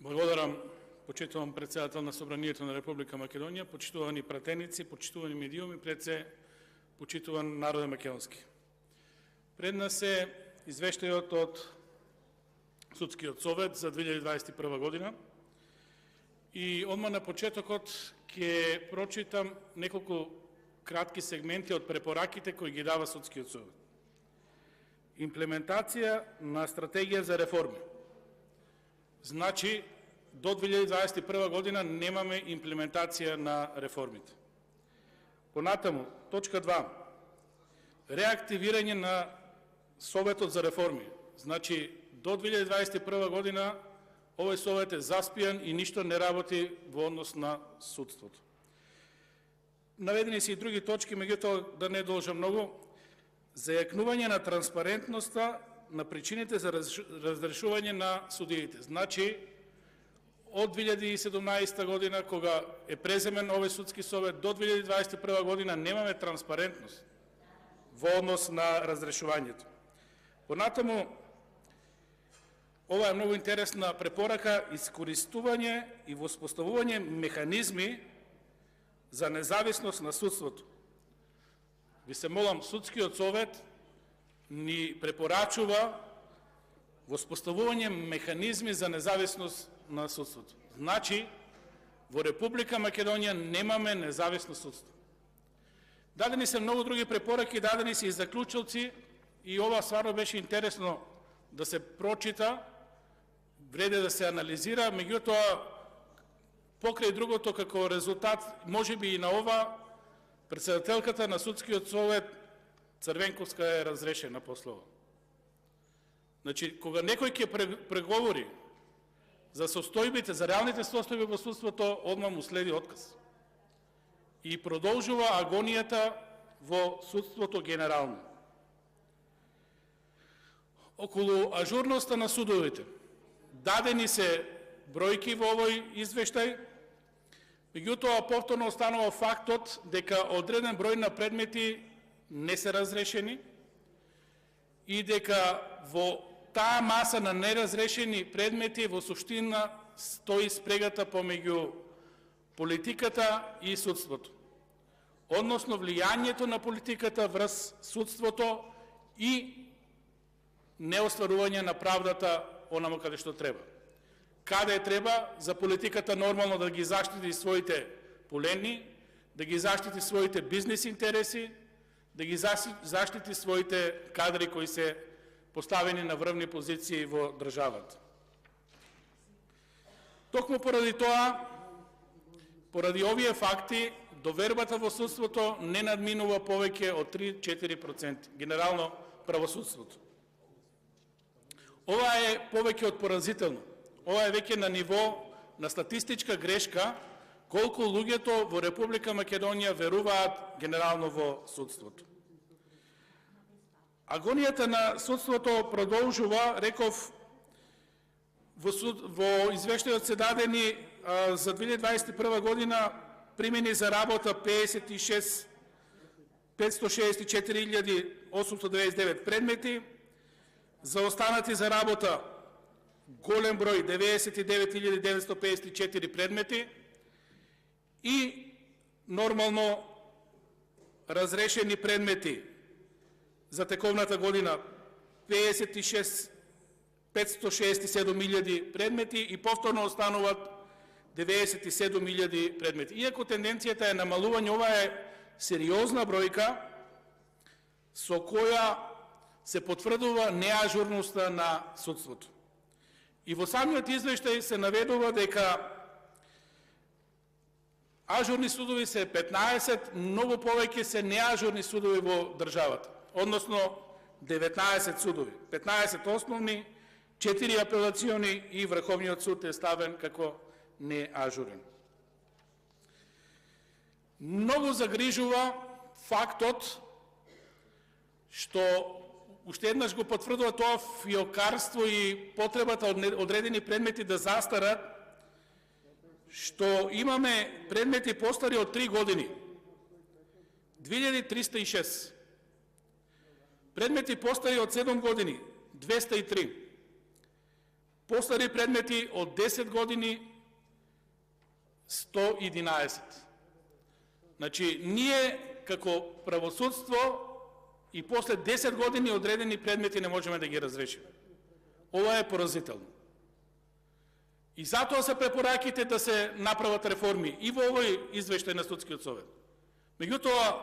Благодарам, почитувам председател на Собранието на Република Македонија, почитувани пратеници, почитувани медиуми, пред се почитуван народе македонски. Пред нас е извештајот од Судскиот совет за 2021 година и одма на почетокот ќе прочитам неколку кратки сегменти од препораките кои ги дава Судскиот совет. Имплементација на стратегија за реформи. Значи, до 2021 година немаме имплементација на реформите. Понатаму, точка 2. Реактивирање на Советот за реформи. Значи, до 2021 година овој совет е заспијан и ништо не работи во однос на судството. Наведени се и други точки, меѓутоа да не должам многу. Зајакнување на транспарентноста на причините за разрешување на судиите. Значи, од 2017 година, кога е преземен овој судски совет, до 2021 година немаме транспарентност во однос на разрешувањето. Понатаму, ова е многу интересна препорака, искористување и воспоставување механизми за независност на судството. Ви се молам, Судскиот совет ни препорачува воспоставување механизми за независност на судството. Значи, во Република Македонија немаме независно судство. Дадени се многу други препораки, дадени се и заклучоци, и ова стварно беше интересно да се прочита, вреде да се анализира, меѓутоа, покрај другото, како резултат, може би и на ова, председателката на Судскиот совет Црвенковска е разрешена после ова. Значи, кога некој ќе преговори за состојбите, за реалните состојби во судството, одма му следи отказ. И продолжува агонијата во судството генерално. Околу ажурноста на судовите. Дадени се бројки во овој извештај, меѓутоа повторно останува фактот дека одреден број на предмети не се разрешени и дека во таа маса на неразрешени предмети во суштина стои спрегата помеѓу политиката и судството. Односно влијањето на политиката врз судството и неостварување на правдата онамо каде што треба. Каде треба за политиката нормално да ги заштити своите полени, да ги заштити своите бизнес интереси, да ги заштити своите кадри кои се поставени на врвни позиции во државата. Токму поради тоа, поради овие факти, довербата во судството не надминува повеќе од 3-4%, генерално правосудството. Ова е повеќе од поразително. Ова е веќе на ниво на статистичка грешка, колку луѓето во Република Македонија веруваат генерално во судството. Агонијата на судството продолжува, реков, во извештајот се дадени за 2021 година примени за работа 564.899 предмети, за останати за работа голем број 99.954 предмети и нормално разрешени предмети за тековната година 567.000 предмети и повторно остануваат 97.000 предмети. Иако тенденцијата е намалување, ова е сериозна бројка со која се потврдува неажурноста на судството. И во самиот извештај се наведува дека ажурни судови се 15, многу повеќе се неажурни судови во државата. Односно 19 судови. 15 основни, 4 апелациони и Врховниот суд е ставен како неажурен. Многу загрижува фактот што уште еднаш го потврдува тоа фиокарство и потребата од одредени предмети да застарат, што имаме предмети постари од 3 години. 2306. Предмети постари од 7 години. 203. постари предмети од 10 години 111. Значи, ние како правосудство и после 10 години одредени предмети не можеме да ги разрешиме. Ова е поразително. И затоа се препораките да се направат реформи и во овој извештај на Судскиот совет. Меѓутоа,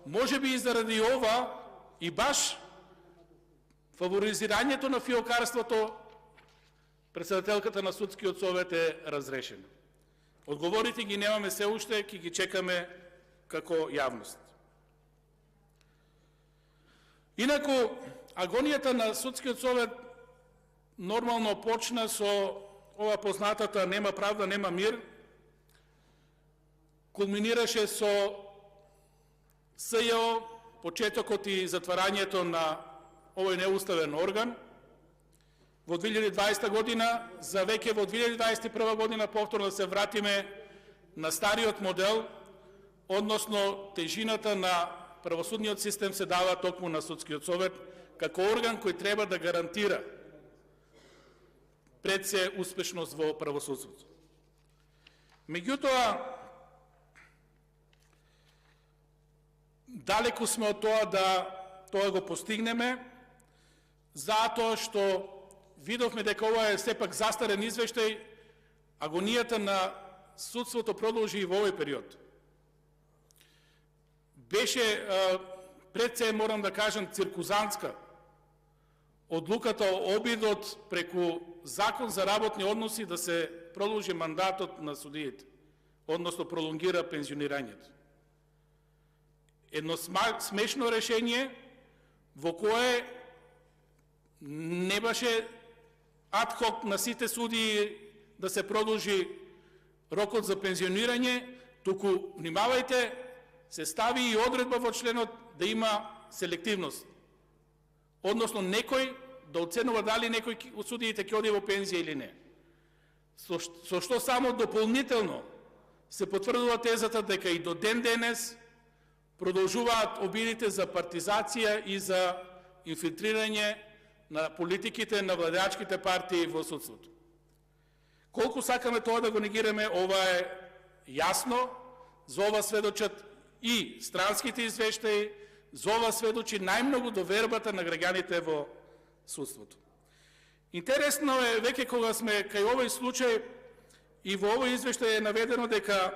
можеби и заради ова и баш фаворизирањето на фиокарството, председателката на Судскиот совет е разрешена. Одговорите ги немаме се уште, ќе ги чекаме како јавност. Инаку, агонијата на Судскиот совет нормално почна со ова познатата нема правда, нема мир, кулминираше со СЈО, почетокот и затварањето на овој неуставен орган во 2020 година, за веќе во 2021 година повторно да се вратиме на стариот модел, односно тежината на правосудниот систем се дава токму на Судскиот совет, како орган кој треба да гарантира пред се успешност во правосудството. Меѓутоа, далеку сме од тоа да тоа го постигнеме, затоа што видовме дека ова е сепак застарен извештај, агонијата на судството продолжи и во овој период. Беше пред се, морам да кажам, циркузантска одлуката, обидот преку закон за работни односи да се продолжи мандатот на судиите, односно пролонгира пензионирањето. Едно смешно решение во кое не беше адхок на сите судии да се продолжи рокот за пензионирање, туку, внимавајте, се стави и одредба во членот да има селективност. Односно, некој да оценува дали некој од судиите ќе оди во пензија или не. Со што само дополнително се потврдува тезата дека и до ден денес продолжуваат обидите за партизација и за инфилтрирање на политиките на владеачките партии во судството. Колку сакаме тоа да го негираме, ова е јасно, за ова сведочат и странските извештаи, за ова сведочи најмногу довербата на граѓаните во судството. Интересно е, веќе кога сме кај овој случај и во овој извештај е наведено дека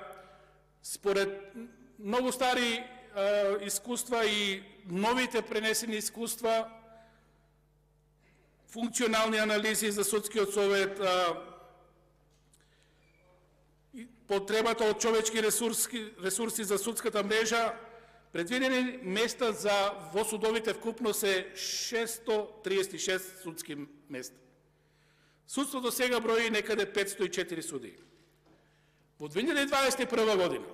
според многу стари искуства и новите пренесени искуства, функционални анализи за Судскиот совет, потребата од човечки ресурси за судската мрежа, предвидени места во судовите вкупност е 636 судски места. Судството сега брои некаде 504 судии. Во 2021 година,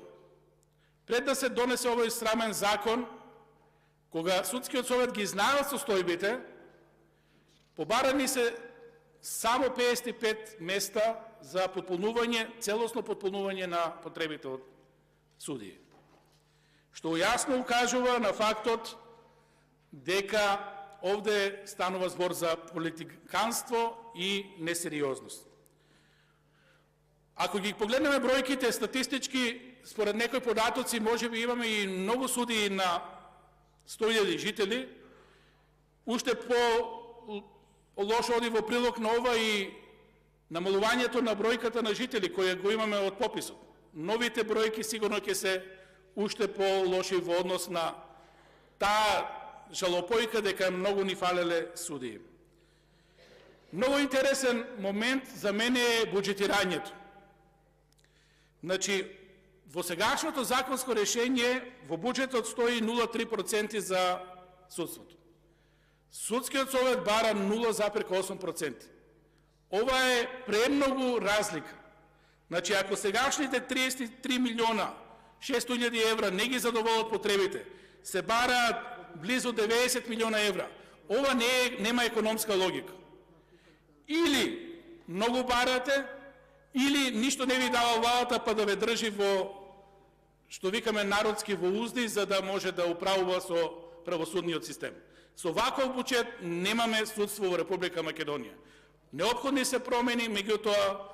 пред да се донесе овој срамен закон, кога Судскиот совет ги знаел состојбите, побарани се само 55 места за подполнување, целосно подполнување на потребите од судии. Што јасно укажува на фактот дека овде станува збор за политиканство и несериозност. Ако ги погледнеме бројките статистички, според некои податоци, можеби имаме и многу судии на 100.000 жители, уште по-лошо оди во прилог на ова и намалувањето на бројката на жители кои го имаме од пописот. Новите бројки сигурно ќе се уште по-лоши во однос на таа жалопојка дека многу ни фалеле судии. Многу интересен момент за мене е буџетирањето. Значи, во сегашното законско решение во буџетот стои 0,3% за судството. Судскиот совет бара 0,8%. Ова е премногу разлика. Значи, ако сегашните 33 милиона 600.000 евра не ги задоволат потребите, се бараат близу 90 милиона евра. Ова нема економска логика. Или многу барате, или ништо не ви дава владата, па да ве држи во, што викаме народски, во узди, за да може да управува со правосудниот систем. Со ваков буџет немаме судство во Република Македонија. Неопходни се промени, меѓутоа